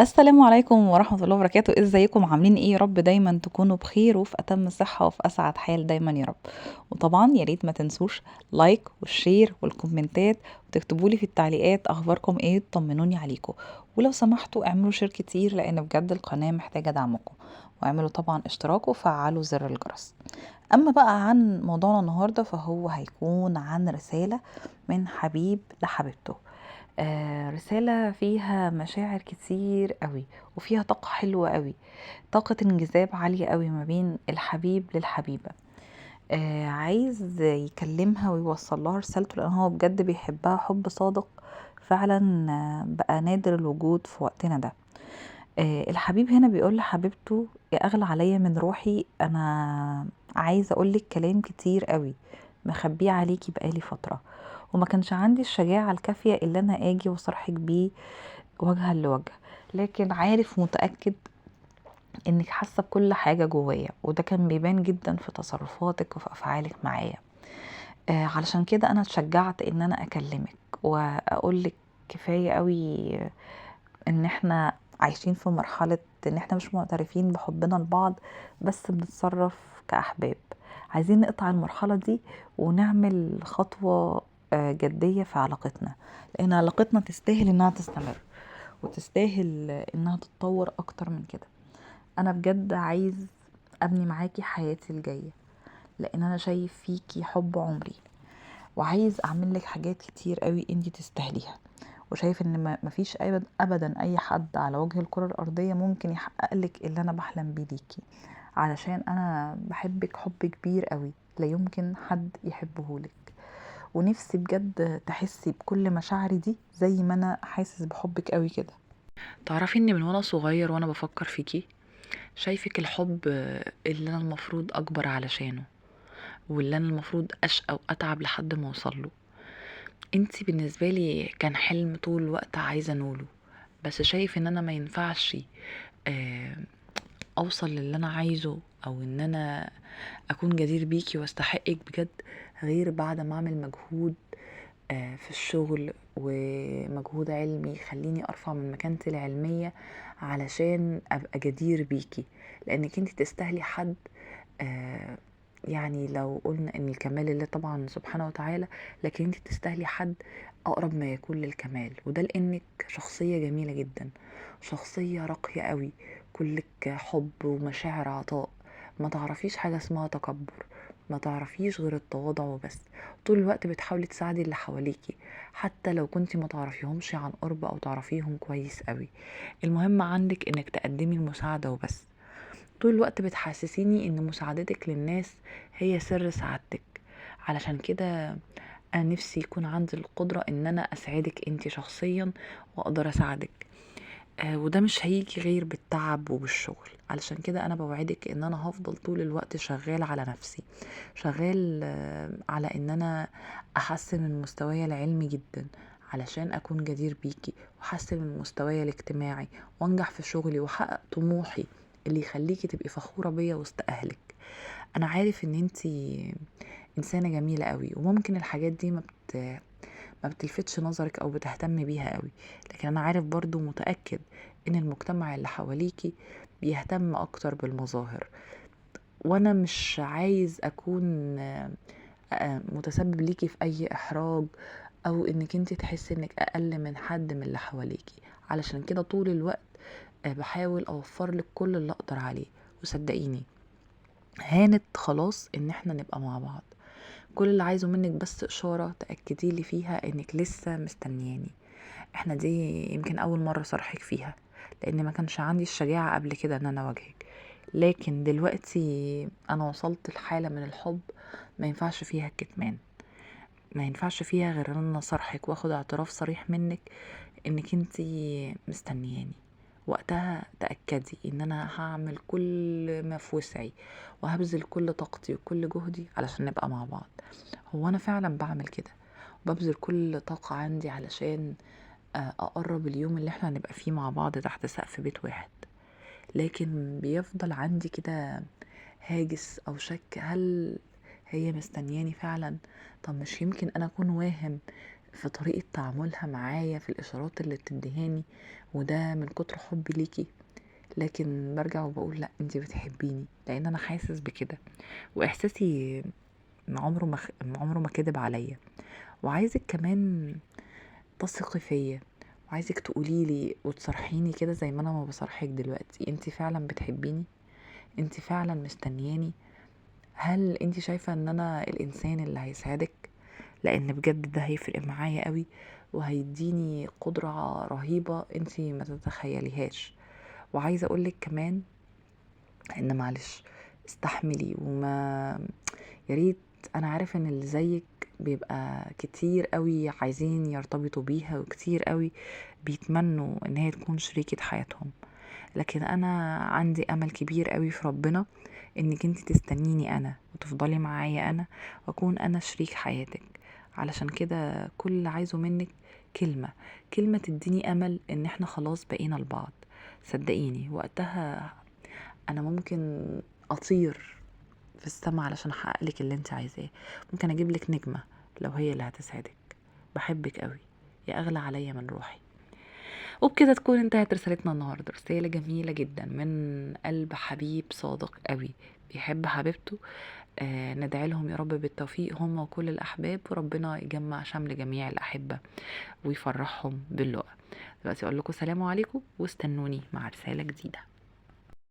السلام عليكم ورحمة الله وبركاته، ازيكم عاملين ايه؟ يا رب دايما تكونوا بخير وفي اتم صحة وفي اسعد حال دايما يا رب. وطبعا يا ريت ما تنسوش لايك والشير والكومنتات، وتكتبوا لي في التعليقات اخباركم ايه، طمنوني عليكم. ولو سمحتوا اعملوا شير كتير لان بجد القناة محتاجة دعمكم. واعملوا طبعا اشتراك وفعلوا زر الجرس. اما بقى عن موضوعنا النهاردة فهو هيكون عن رسالة من حبيب لحبيبته. رسالة فيها مشاعر كتير قوي، وفيها طاقة حلوة قوي، طاقة انجذاب عالية قوي ما بين الحبيب للحبيبة. عايز يكلمها ويوصل لها رسالته لان هو بجد بيحبها حب صادق فعلا. بقى نادر الوجود في وقتنا ده. الحبيب هنا بيقول لحبيبته: يا اغلى عليا من روحي، انا عايزه اقولك كلام كتير قوي مخبيه عليكي بقالي فتره، وما كانش عندي الشجاعه الكافيه اللي انا اجي وصرحك بيه وجها لوجه. لكن عارف ومتاكد انك حاسه بكل حاجه جوايا، وده كان بيبان جدا في تصرفاتك وفي افعالك معايا. علشان كده انا اتشجعت ان انا اكلمك واقولك كفايه قوي ان احنا عايشين في مرحلة ان احنا مش معترفين بحبنا لبعض، بس بنتصرف كأحباب. عايزين نقطع المرحلة دي ونعمل خطوة جدية في علاقتنا، لان علاقتنا تستاهل انها تستمر، وتستاهل انها تتطور اكتر من كده. انا بجد عايز ابني معاكي حياتي الجاية، لان انا شايف فيكي حب عمري، وعايز اعمل لك حاجات كتير قوي انتي تستاهليها. وشايف ان مفيش ابدا اي حد على وجه الكرة الارضية ممكن يحقق لك اللي انا بحلم بيه ليكي، علشان انا بحبك حب كبير قوي لا يمكن حد يحبهولك. ونفسي بجد تحسي بكل مشاعري دي زي ما انا حاسس بحبك قوي كده. تعرفي ان من وانا صغير وانا بفكر فيكي، شايفك الحب اللي انا المفروض اكبر علشانه، واللي انا المفروض اشقى واتعب لحد ما اوصله. انتي بالنسبة لي كان حلم طول الوقت عايزة انوله، بس شايف ان انا ما ينفعش آه، اوصل للي انا عايزه، او ان انا اكون جدير بيكي واستحقك بجد، غير بعد ما اعمل مجهود في الشغل ومجهود علمي يخليني ارفع من مكانتي العلمية علشان ابقى جدير بيكي. لانك انتي تستاهلي حد آه، يعني لو قلنا ان الكمال لله طبعا سبحانه وتعالى، لكن انت تستاهلي حد اقرب ما يكون للكمال، وده لانك شخصية جميلة جدا، شخصية راقية قوي، كلك حب ومشاعر عطاء. ما تعرفيش حاجة اسمها تكبر، ما تعرفيش غير التواضع وبس. طول الوقت بتحاولي تساعدي اللي حواليكي، حتى لو كنتي ما تعرفيهمش عن قرب او تعرفيهم كويس قوي. المهم عندك انك تقدمي المساعدة وبس. طول الوقت بتحسسيني ان مساعدتك للناس هي سر سعادتك. علشان كده انا نفسي يكون عندي القدرة ان انا اساعدك انتي شخصيا، واقدر اساعدك. وده مش هيجي غير بالتعب وبالشغل. علشان كده انا بوعدك ان انا هفضل طول الوقت شغال على نفسي، شغال على ان انا احسن من مستواي العلمي جدا، علشان اكون جدير بيكي، واحسن من مستواي الاجتماعي، وانجح في شغلي، واحقق طموحي اللي يخليكي تبقي فخورة بيا وسط اهلك. انا عارف ان انتي انسانة جميلة قوي، وممكن الحاجات دي ما بتلفتش نظرك او بتهتم بيها قوي، لكن انا عارف برضو متأكد ان المجتمع اللي حواليكي بيهتم اكتر بالمظاهر. وانا مش عايز اكون متسبب ليكي في اي احراج، او انك انت تحسي انك اقل من حد من اللي حواليكي. علشان كده طول الوقت بحاول اوفر لك كل اللي اقدر عليه. وصدقيني هانت خلاص ان احنا نبقى مع بعض. كل اللي عايزه منك بس اشارة تأكدي لي فيها انك لسه مستنياني. احنا دي يمكن اول مرة صرحك فيها، لان ما كانش عندي الشجاعة قبل كده ان انا اواجهك. لكن دلوقتي انا وصلت لحالة من الحب ما ينفعش فيها الكتمان، ما ينفعش فيها غير ان انا صرحك واخد اعتراف صريح منك انك انتي مستنياني. وقتها تأكدي ان انا هعمل كل ما في وسعي، وهبذل كل طاقتي وكل جهدي علشان نبقى مع بعض. هو انا فعلا بعمل كده، وببذل كل طاقة عندي علشان اقرب اليوم اللي احنا هنبقى فيه مع بعض تحت سقف بيت واحد. لكن بيفضل عندي كده هاجس او شك، هل هي مستنياني فعلا؟ طب مش يمكن انا اكون واهم في طريقة تعاملها معايا، في الإشارات اللي بتديهاني، وده من كتر حبي ليكي. لكن برجع وبقول لأ، انتي بتحبيني لأن أنا حاسس بكده، وإحساسي عمره ما كدب عليا. وعايزك كمان تثقي فيا، وعايزك تقوليلي وتصرحيني كده زي ما أنا ما بصرحك دلوقتي، انتي فعلا بتحبيني؟ انتي فعلا مستنياني؟ هل انتي شايفة ان انا الانسان اللي هيساعدك؟ لان بجد ده هيفرق معايا قوي، وهيديني قدرة رهيبة انتي ما تتخيليهاش. وعايزة اقولك كمان ان معلش استحملي، وما ياريت، انا عارف ان اللي زيك بيبقى كتير قوي عايزين يرتبطوا بيها، وكتير قوي بيتمنوا ان هي تكون شريكة حياتهم. لكن انا عندي امل كبير قوي في ربنا انك انت تستنيني انا، وتفضلي معايا انا، واكون انا شريك حياتك. علشان كده كل اللي عايزه منك كلمة تديني امل ان احنا خلاص بقينا لبعض. صدقيني وقتها انا ممكن اطير في السما علشان احققلك اللي انت عايزاه. ممكن اجيبلك نجمة لو هي اللي هتسعدك. بحبك قوي، يا اغلى عليا من روحي. وبكده تكون انتهت رسالتنا النهاردة، رسالة جميلة جدا من قلب حبيب صادق قوي بيحب حبيبته. ندعي لهم يا رب بالتوفيق هم وكل الأحباب، وربنا يجمع شمل جميع الأحبة ويفرحهم باللقاء. دلوقتي أقول لكم سلام عليكم، واستنوني مع رسالة جديدة.